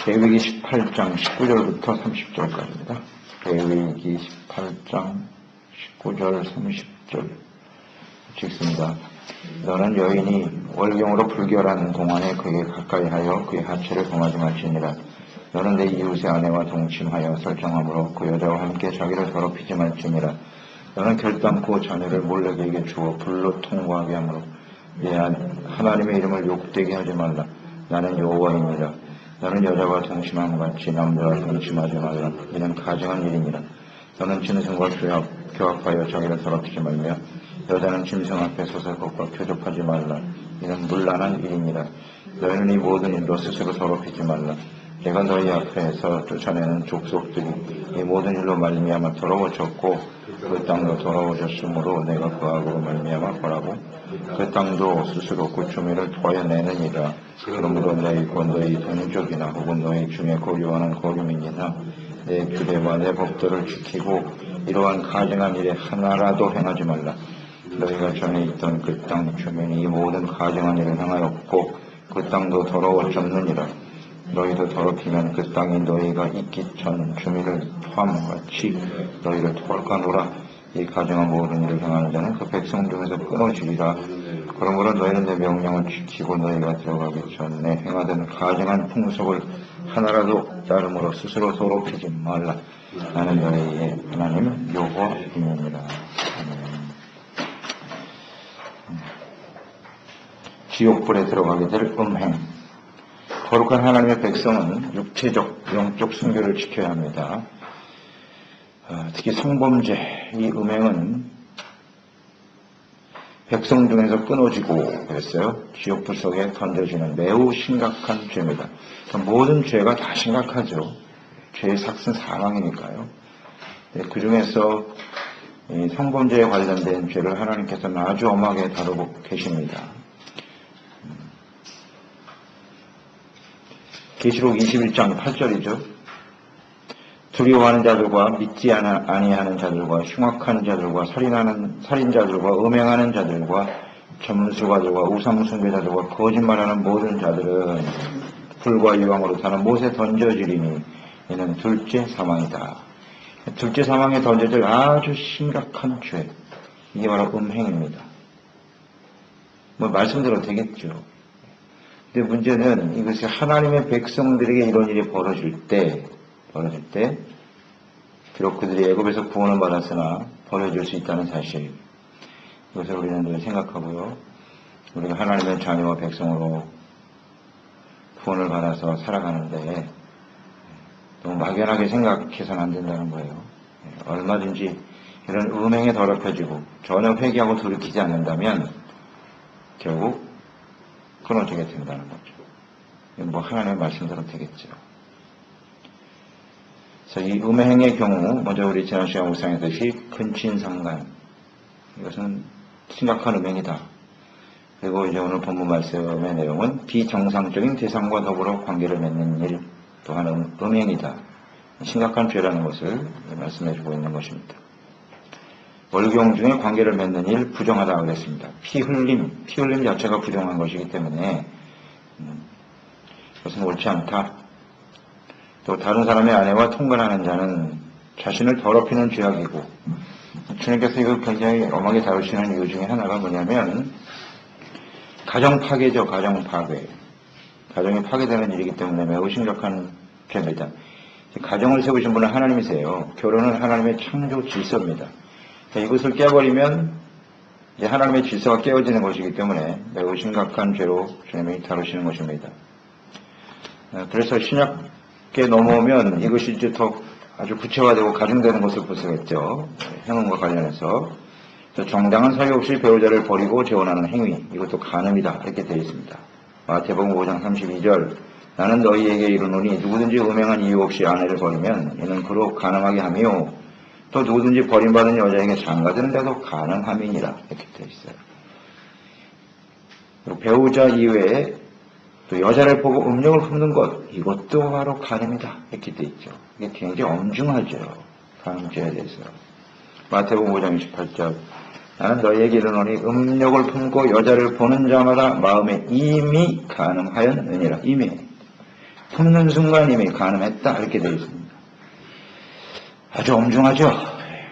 레위기 18장 19절부터 30절까지입니다. 레위기 18장 19절 30절 읽습니다. 너는 여인이 월경으로 불결한 동안에 그에게 가까이하여 그의 하체를 범하지 말지니라. 너는 내 이웃의 아내와 동침하여 설정함으로 그 여자와 함께 자기를 더럽히지 말지니라. 너는 결단코 자녀를 몰래 그에게 주어 불로 통과하게 하므로 내 하나님의 이름을 욕되게 하지 말라. 나는 여호와이니라. 너는 여자와 동침함 같이 남자와 동침하지 말라. 이는 가증한 일이니라. 너는 짐승과 교합하여 자기를 더럽히지 말며 여자는 짐승 앞에 서서 그것과 교접하지 말라. 이는 문란한 일이니라. 너희는 이 모든 일로 스스로 더럽히지 말라. 내가 너희 앞에서 쫓아내는 족속들이 이 모든 일로 말미암아 더러워졌고 그 땅도 더러워졌으므로 내가 그하고 말미암아 벌하고 그 땅도 스스로 고초미를 토해내느니라. 그러므로 너희고 너희 동족이나 혹은 너희 중에 거류하는 거류민이나 내 규례와 내 법도를 지키고 이러한 가증한 일에 하나라도 행하지 말라. 너희가 전에 있던 그 땅 주민이 이 모든 가증한 일을 행하였고 그 땅도 더러워졌느니라. 너희도 더럽히면 그 땅이 너희가 있기 전 주민을 토함과 같이 너희를 토할까노라. 이 가증한 모든 일을 행하는 자는 그 백성 중에서 끊어지리라. 그러므로 너희는 내 명령을 지키고 너희가 들어가기 전에 행하던 가증한 풍속을 하나라도 따름으로 스스로 더럽히지 말라. 나는 너희의 하나님 여호와이니라. 지옥불에 들어가게 될 음행. 거룩한 하나님의 백성은 육체적, 영적 순결을 지켜야 합니다. 특히 성범죄, 이 음행은 백성 중에서 끊어지고 그랬어요. 지옥불 속에 던져지는 매우 심각한 죄입니다. 모든 죄가 다 심각하죠. 죄의 삭은 사망이니까요. 그 중에서 성범죄에 관련된 죄를 하나님께서는 아주 엄하게 다루고 계십니다. 계시록 21장 8절이죠. 두려워하는 자들과 믿지 아니하는 자들과 흉악한 자들과 살인자들과 음행하는 자들과 점수가들과 우상숭배자들과 거짓말하는 모든 자들은 불과 유황으로 타는 못에 던져지리니 이는 둘째 사망이다. 둘째 사망에 던져질 아주 심각한 죄, 이게 바로 음행입니다. 말씀대로 되겠죠. 근데 문제는 이것이 하나님의 백성들에게 이런 일이 벌어질 때 비록 그들이 애굽에서 구원을 받았으나 벌어질 수 있다는 사실, 이것을 우리는 늘 생각하고요. 우리가 하나님의 자녀와 백성으로 구원을 받아서 살아가는데 너무 막연하게 생각해서는 안 된다는 거예요. 얼마든지 이런 음행에 더럽혀지고 전혀 회개하고 돌이키지 않는다면 결국 끊어지게 된다는 거죠. 하나님의 말씀대로 되겠죠. 그래서 이 음행의 경우, 먼저 우리 지난 시간 묵상했듯이 근친상간, 이것은 심각한 음행이다. 그리고 이제 오늘 본문 말씀의 내용은 비정상적인 대상과 더불어 관계를 맺는 일, 또한 음행이다. 심각한 죄라는 것을 말씀해주고 있는 것입니다. 월경 중에 관계를 맺는 일 부정하다고 그랬습니다. 피 흘림 자체가 부정한 것이기 때문에 그것은 옳지 않다. 또 다른 사람의 아내와 통관하는 자는 자신을 더럽히는 죄악이고, 주님께서 이걸 굉장히 엄하게 다루시는 이유 중에 하나가 뭐냐면 가정 파괴죠. 가정 파괴. 가정이 파괴되는 일이기 때문에 매우 심각한 죄입니다. 가정을 세우신 분은 하나님이세요. 결혼은 하나님의 창조 질서입니다. 이것을 깨버리면 이제 하나님의 질서가 깨어지는 것이기 때문에 매우 심각한 죄로 주님이 다루시는 것입니다. 그래서 신약에 넘어오면 이것이 이제 더 아주 구체화되고 가중되는 것을 볼 수가 있죠. 행운과 관련해서 정당한 사유 없이 배우자를 버리고 재혼하는 행위, 이것도 간음이다 이렇게 되어 있습니다. 마태복음 5장 32절 나는 너희에게 이르노니 누구든지 음행한 이유 없이 아내를 버리면 이는 그로 간음하게 하며 또 누구든지 버림받은 여자에게 장가드는데도 가능함이니라 이렇게 되어 있어요. 그리고 배우자 이외에 또 여자를 보고 음욕을 품는 것, 이것도 바로 간음이다 이렇게 되어 있죠. 이게 굉장히 엄중하죠. 간음죄에 대해서. 마태복음 5장 28절 나는 너희에게 이르노니 음욕을 품고 여자를 보는 자마다 마음에 이미 간음하였느니라. 이미 품는 순간 이미 간음했다 이렇게 되어 있습니다. 아주 엄중하죠.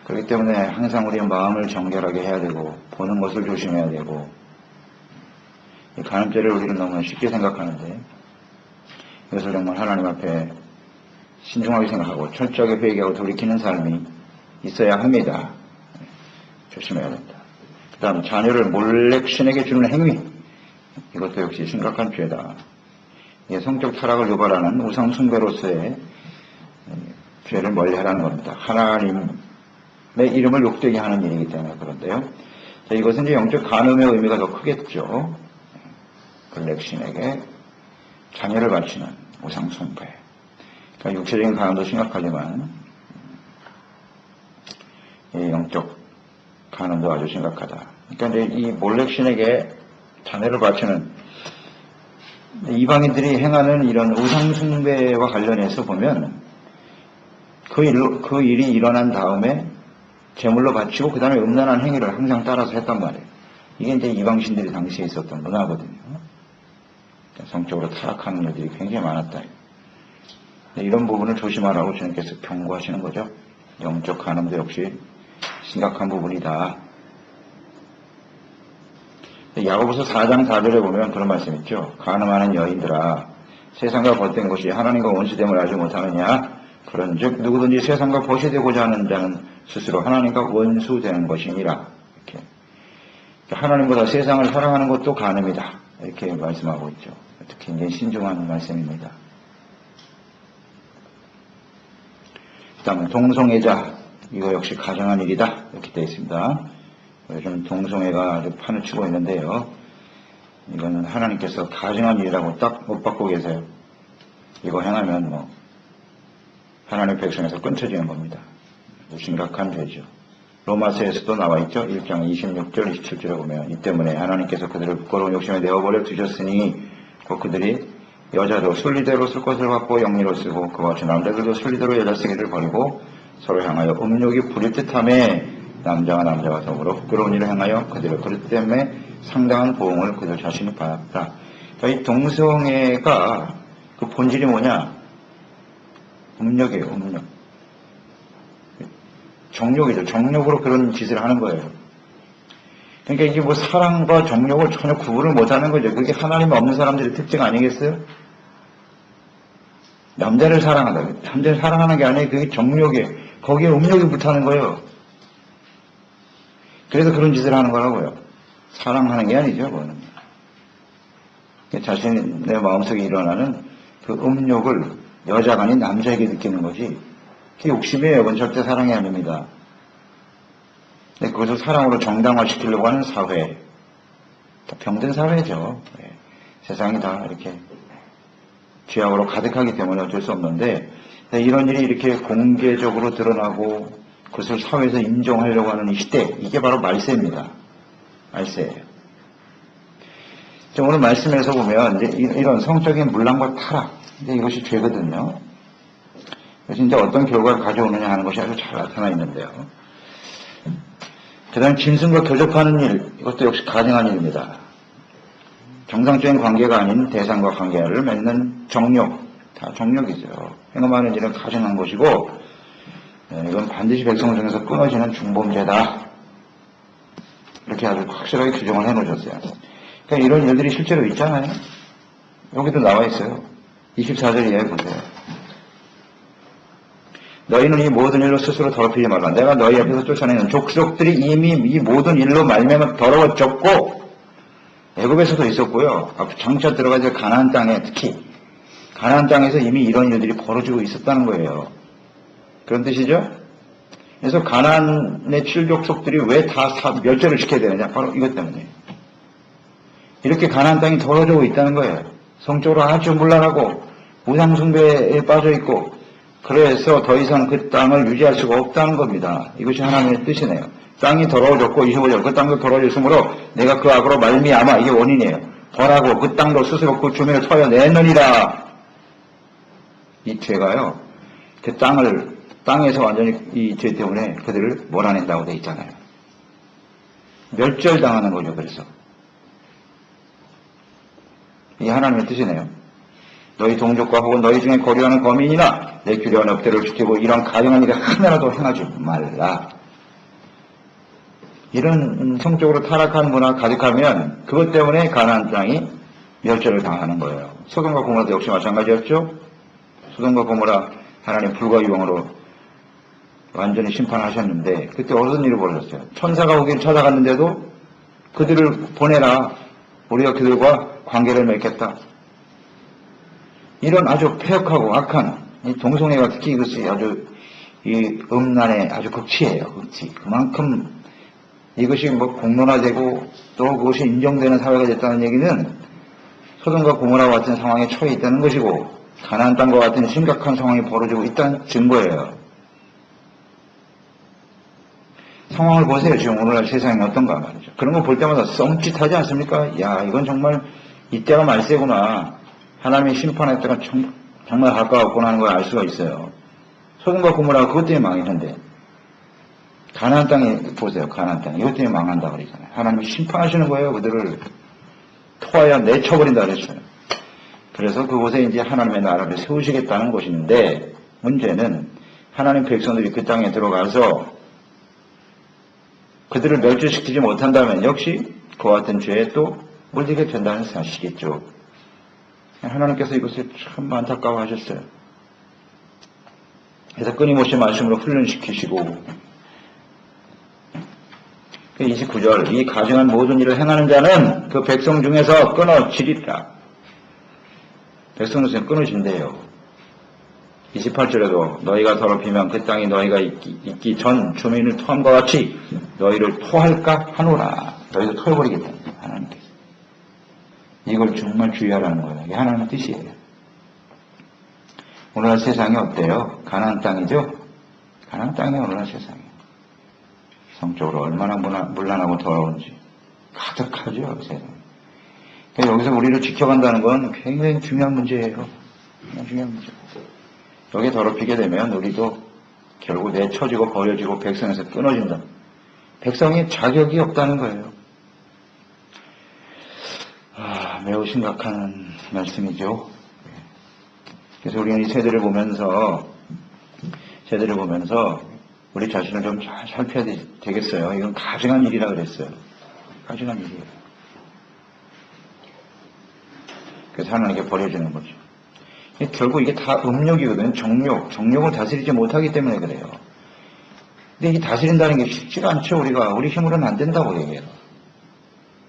그렇기 때문에 항상 우리의 마음을 정결하게 해야 되고 보는 것을 조심해야 되고 간음죄를 우리는 너무 쉽게 생각하는데 이것을 정말 하나님 앞에 신중하게 생각하고 철저하게 회개하고 돌이키는 삶이 있어야 합니다. 조심해야 된다. 그 다음 자녀를 몰래 신에게 주는 행위, 이것도 역시 심각한 죄다. 이게 성적 타락을 유발하는 우상 숭배로서의 죄를 멀리하라는 겁니다. 하나님의 이름을 욕되게 하는 일이기 때문에 그런데요. 자, 이것은 이제 영적 간음의 의미가 더 크겠죠. 블랙신에게 자녀를 바치는 우상 숭배. 그러니까 육체적인 간음도 심각하지만 이 영적 간음도 아주 심각하다. 그러니까 이제 이 몰렉신에게 자녀를 바치는 이방인들이 행하는 이런 우상 숭배와 관련해서 보면 그 일이 일어난 다음에 제물로 바치고 그 다음에 음란한 행위를 항상 따라서 했단 말이에요. 이게 이제 이방신들이 당시에 있었던 문화거든요. 성적으로 타락하는 일들이 굉장히 많았다. 이런 부분을 조심하라고 주님께서 경고하시는 거죠. 영적 간음도 역시 심각한 부분이다. 야고보서 4장 4절에 보면 그런 말씀 있죠. 간음하는 여인들아 세상과 벗된 것이 하나님과 원수됨을 알지 못하느냐. 그런즉 누구든지 세상과 벗이 되고자 하는 자는 스스로 하나님과 원수되는 것이니라. 이렇게 하나님보다 세상을 사랑하는 것도 간음이다. 이렇게 말씀하고 있죠. 굉장히 신중한 말씀입니다. 그 다음에 동성애자, 이거 역시 가정한 일이다. 이렇게 되어 있습니다. 요즘 동성애가 아주 판을 치고 있는데요. 이거는 하나님께서 가정한 일이라고 딱 못 받고 계세요. 이거 행하면 하나님 백성에서 끊쳐지는 겁니다. 심각한 죄죠. 로마서에서도 나와 있죠. 1장 26절 27절에 보면 이 때문에 하나님께서 그들을 부끄러운 욕심에 내어버려 두셨으니 곧 그들이 여자도 순리대로 쓸 것을 받고 영리로 쓰고 그와 같이 남자들도 순리대로 여자 쓰기를 버리고 서로 향하여 음욕이 부릴 듯하며 남자와 남자와 더불어 부끄러운 일을 행하여 그들의 그릇 때문에 상당한 보응을 그들 자신이 받았다. 그러니까 이 동성애가 그 본질이 뭐냐? 음욕이에요. 음욕. 정욕이죠. 정욕으로 그런 짓을 하는 거예요. 그러니까 이게 뭐 사랑과 정욕을 전혀 구분을 못하는 거죠. 그게 하나님 없는 사람들의 특징 아니겠어요? 남자를 사랑한다. 남자를 사랑하는 게 아니에요. 그게 정욕이에요. 거기에 음욕이 붙하는 거예요. 그래서 그런 짓을 하는 거라고요. 사랑하는 게 아니죠. 그거는. 자신의 마음속에 일어나는 그 음욕을 여자가 아닌 남자에게 느끼는 것이 그게 욕심이에요. 그건 절대 사랑이 아닙니다. 근데 그것을 사랑으로 정당화시키려고 하는 사회, 병든 사회죠. 세상이 다 이렇게 죄악으로 가득하기 때문에 어쩔 수 없는데 이런 일이 이렇게 공개적으로 드러나고 그것을 사회에서 인정하려고 하는 이 시대, 이게 바로 말세입니다. 말세예요. 오늘 말씀에서 보면 이제 이런 성적인 문란과 타락, 이제 이것이 죄거든요. 그래서 이제 어떤 결과를 가져오느냐 하는 것이 아주 잘 나타나 있는데요. 그 다음에 짐승과 교접하는 일, 이것도 역시 가증한 일입니다. 정상적인 관계가 아닌 대상과 관계를 맺는 정욕, 다 정욕이죠. 행음하는 일은 가증한 것이고, 이건 반드시 백성 중에서 끊어지는 중범죄다. 이렇게 아주 확실하게 규정을 해놓으셨어요. 그러니까 이런 일들이 실제로 있잖아요. 여기도 나와 있어요. 24절 이하에 보세요. 너희는 이 모든 일로 스스로 더럽히지 말라. 내가 너희 앞에서 쫓아내는 족속들이 이미 이 모든 일로 말미암아 더러워졌고, 애굽에서도 있었고요. 장차 들어가서 가나안 땅에, 특히 가나안 땅에서 이미 이런 일들이 벌어지고 있었다는 거예요. 그런 뜻이죠? 그래서 가나안의 7족속들이 왜 다 멸절을 시켜야 되느냐? 바로 이것 때문에. 이렇게 가나안 땅이 더러워지고 있다는 거예요. 성적으로 아주 문란하고 우상 숭배에 빠져 있고, 그래서 더 이상 그 땅을 유지할 수가 없다는 겁니다. 이것이 하나님의 뜻이네요. 땅이 더러워졌고 25절 그 땅도 더러워졌으므로 내가 그 악으로 말미암아, 이게 원인이에요. 벌하고 그 땅도 스스로 그 주민을 터여내느니라. 이 죄가요, 그 땅에서 완전히 이 죄 때문에 그들을 몰아낸다고 돼 있잖아요. 멸절당하는 거죠. 그래서 이 하나님의 뜻이네요. 너희 동족과 혹은 너희 중에 거류하는 거민이나 내 규례와 법대로를 지키고 이런 가증한 일을 하나라도 행하지 말라. 이런 성적으로 타락한 문화 가득하면 그것 때문에 가나안 땅이 멸절을 당하는 거예요. 소돔과 고모라도 역시 마찬가지였죠. 소돔과 고모라 하나님 불과 유황으로 완전히 심판하셨는데 그때 어떤 일이 벌어졌어요. 천사가 오길 찾아갔는데도 그들을 보내라. 우리가 그들과 관계를 맺겠다. 이런 아주 폐역하고 악한 이 동성애가 특히 이것이 아주 이 음란의 아주 극치예요. 극치. 그만큼 이것이 뭐 공론화되고 또 그것이 인정되는 사회가 됐다는 얘기는 소돔과 고모라와 같은 상황에 처해 있다는 것이고 가나안 땅과 같은 심각한 상황이 벌어지고 있다는 증거예요. 상황을 보세요. 지금 오늘날 세상이 어떤가 말이죠. 그런 거 볼 때마다 썸짓하지 않습니까? 야, 이건 정말 이때가 말세구나. 하나님의 심판할 때가 정말 가까웠구나 하는 걸 알 수가 있어요. 소돔과 고모라가 그것 때문에 망했는데 가나안 땅에 보세요. 가나안 땅. 이것 때문에 망한다 그러잖아요. 하나님이 심판하시는 거예요. 그들을 토하여 내쳐버린다 그랬어요. 그래서 그곳에 이제 하나님의 나라를 세우시겠다는 것인데 문제는 하나님 백성들이 그 땅에 들어가서 그들을 멸절시키지 못한다면 역시 그와 같은 죄에 또 물리게 된다는 사실이겠죠. 하나님께서 이것을 참 안타까워하셨어요. 그래서 끊임없이 말씀으로 훈련시키시고 29절 이 가증한 모든 일을 행하는 자는 그 백성 중에서 끊어지리라. 백성 중에서 끊어진대요. 28절에도 너희가 더럽히면 그 땅이 너희가 있기 전 주민을 토함과 같이 너희를 토할까 하노라. 너희도 토해버리겠다. 하나님께서. 이걸 정말 주의하라는 거예요. 이게 하나님의 뜻이에요. 오늘날 세상이 어때요? 가나안 땅이죠? 가나안 땅이에요. 오늘날 세상이. 성적으로 얼마나 문란하고 더러운지 가득하죠. 세상에. 그러니까 여기서 우리를 지켜간다는 건 굉장히 중요한 문제예요. 굉장히 중요한 문제. 여기에 더럽히게 되면 우리도 결국 내쳐지고 버려지고 백성에서 끊어진다. 백성이 자격이 없다는 거예요. 매우 심각한 말씀이죠. 그래서 우리는 이 세대를 보면서 우리 자신을 좀 잘 살펴야 되겠어요. 이건 가증한 일이라 그랬어요. 가증한 일이에요. 그래서 하나님께 버려지는 거죠. 결국 이게 다 음욕이거든요. 정욕을 다스리지 못하기 때문에 그래요. 근데 이 다스린다는 게 쉽지가 않죠. 우리 힘으로는 안 된다고 얘기해요.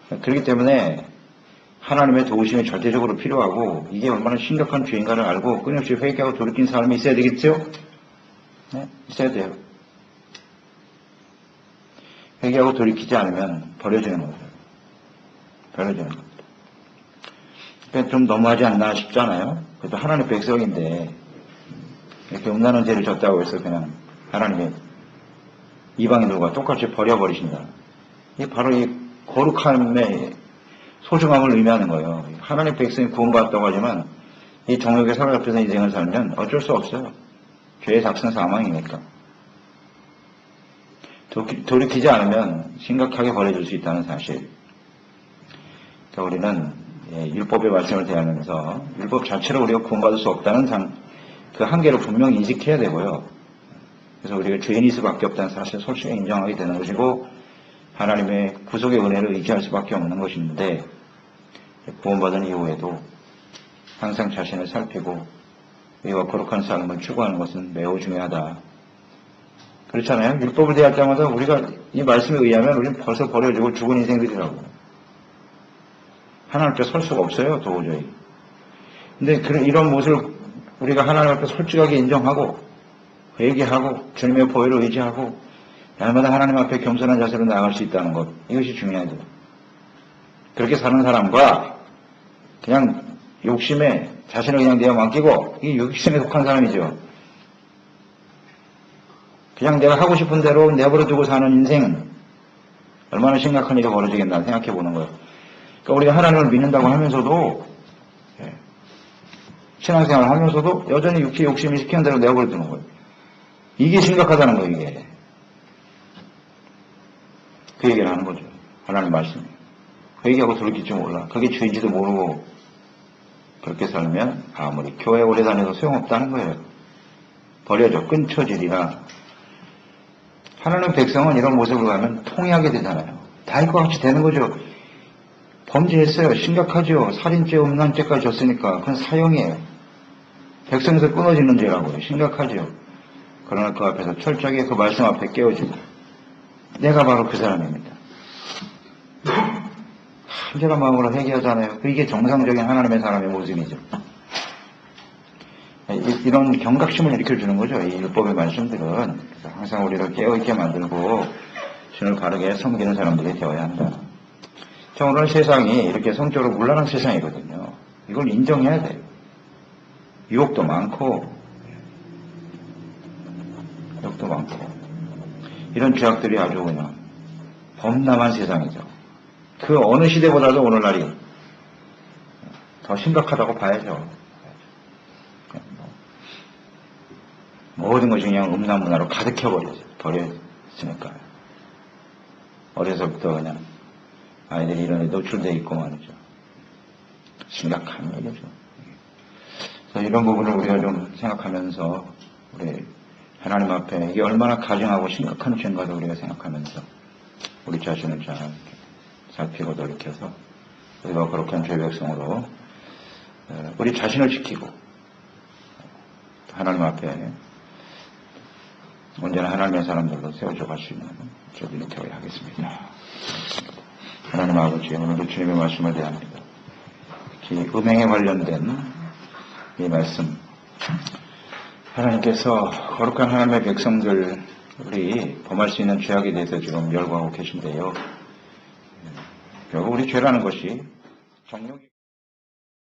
그렇기 때문에 하나님의 도우심이 절대적으로 필요하고 이게 얼마나 심각한 죄인가를 알고 끊임없이 회개하고 돌이킨 사람이 있어야 되겠죠? 네, 있어야 돼요. 회개하고 돌이키지 않으면 버려지는 거예요. 버려지는 겁니다. 그러니까 좀 너무하지 않나 싶잖아요. 그래도 하나님의 백성인데 이렇게 음란한 죄를 졌다고 해서 그냥 하나님의 이방인들과 똑같이 버려버리신다. 이게 바로 이 거룩함의 소중함을 의미하는 거예요. 하나님의 백성이 구원받았다고 하지만 이 정욕에 사로잡혀서 인생을 살면 어쩔 수 없어요. 죄의 작성 사망이니까. 돌이키지 않으면 심각하게 버려질 수 있다는 사실. 그러니까 우리는 율법의 말씀을 대하면서 율법 자체로 우리가 구원받을 수 없다는 그 한계를 분명히 인식해야 되고요. 그래서 우리가 죄인일 수밖에 없다는 사실을 솔직히 인정하게 되는 것이고 하나님의 구속의 은혜를 의지할 수밖에 없는 것인데 구원받은 이후에도 항상 자신을 살피고 의와 거룩한 삶을 추구하는 것은 매우 중요하다. 그렇잖아요. 율법을 대할 때마다 우리가 이 말씀에 의하면 우리는 벌써 버려지고 죽은 인생들이라고. 하나님 앞에 설 수가 없어요. 도저히. 근데 이런 모습을 우리가 하나님 앞에 솔직하게 인정하고 회개하고 주님의 보혈을 의지하고 날마다 하나님 앞에 겸손한 자세로 나아갈 수 있다는 것. 이것이 중요하죠. 그렇게 사는 사람과 그냥 욕심에 자신을 그냥 내어 맡기고 이 욕심에 속한 사람이죠. 그냥 내가 하고 싶은 대로 내버려 두고 사는 인생 얼마나 심각한 일이 벌어지겠나 생각해 보는 거예요. 그러니까 우리가 하나님을 믿는다고 하면서도 신앙생활을 하면서도 여전히 육체의 욕심이 시키는 대로 내버려 두는 거예요. 이게 심각하다는 거예요. 이게. 그 얘기를 하는 거죠. 하나님 말씀이. 그 얘기하고 돌이킬 줄 몰라. 그게 죄인지도 모르고 그렇게 살면 아무리 교회 오래 다녀도 소용없다는 거예요. 버려져 끊쳐지리라. 하나님 백성은 이런 모습으로 가면 통회하게 되잖아요. 다윗과 같이 되는 거죠. 범죄했어요. 심각하죠. 살인죄, 음란죄까지 졌으니까 그건 사형이에요. 백성에서 끊어지는 죄라고요. 심각하죠. 그러나 그 앞에서 철저하게 그 말씀 앞에 깨어지고 내가 바로 그 사람입니다. 간절한 마음으로 회개하잖아요. 이게 정상적인 하나님의 사람의 모습이죠. 이런 경각심을 일으켜주는 거죠. 이 율법의 말씀들은. 그래서 항상 우리를 깨어있게 만들고 주를 바르게 섬기는 사람들이 되어야 한다. 자, 오늘 세상이 이렇게 성적으로 문란한 세상이거든요. 이걸 인정해야 돼요. 유혹도 많고 이런 죄악들이 아주 그냥 범람한 세상이죠. 그 어느 시대보다도 오늘날이 더 심각하다고 봐야죠. 모든 것이 그냥 음란 문화로 버려졌으니까요. 어려서부터 그냥 아이들이 이런 데 노출되어 있고 말이죠. 심각한 일이죠. 그래서 이런 부분을 우리가 좀 생각하면서 우리 하나님 앞에 이게 얼마나 가증하고 심각한 죄인가를 우리가 생각하면서 우리 자신을 잘 살피고 돌이켜서 우리가 거룩한 죄 백성으로 우리 자신을 지키고 하나님 앞에 언제나 하나님의 사람들로 세워져 갈 수 있는 저들이 되어야 하겠습니다. 하나님 아버지, 오늘도 주님의 말씀을 대합니다. 특히 음행에 관련된 이 말씀, 하나님께서 거룩한 하나님의 백성들이 범할 수 있는 죄악에 대해서 지금 열거하고 계신데요. 결국 우리 죄라는 것이 정욕이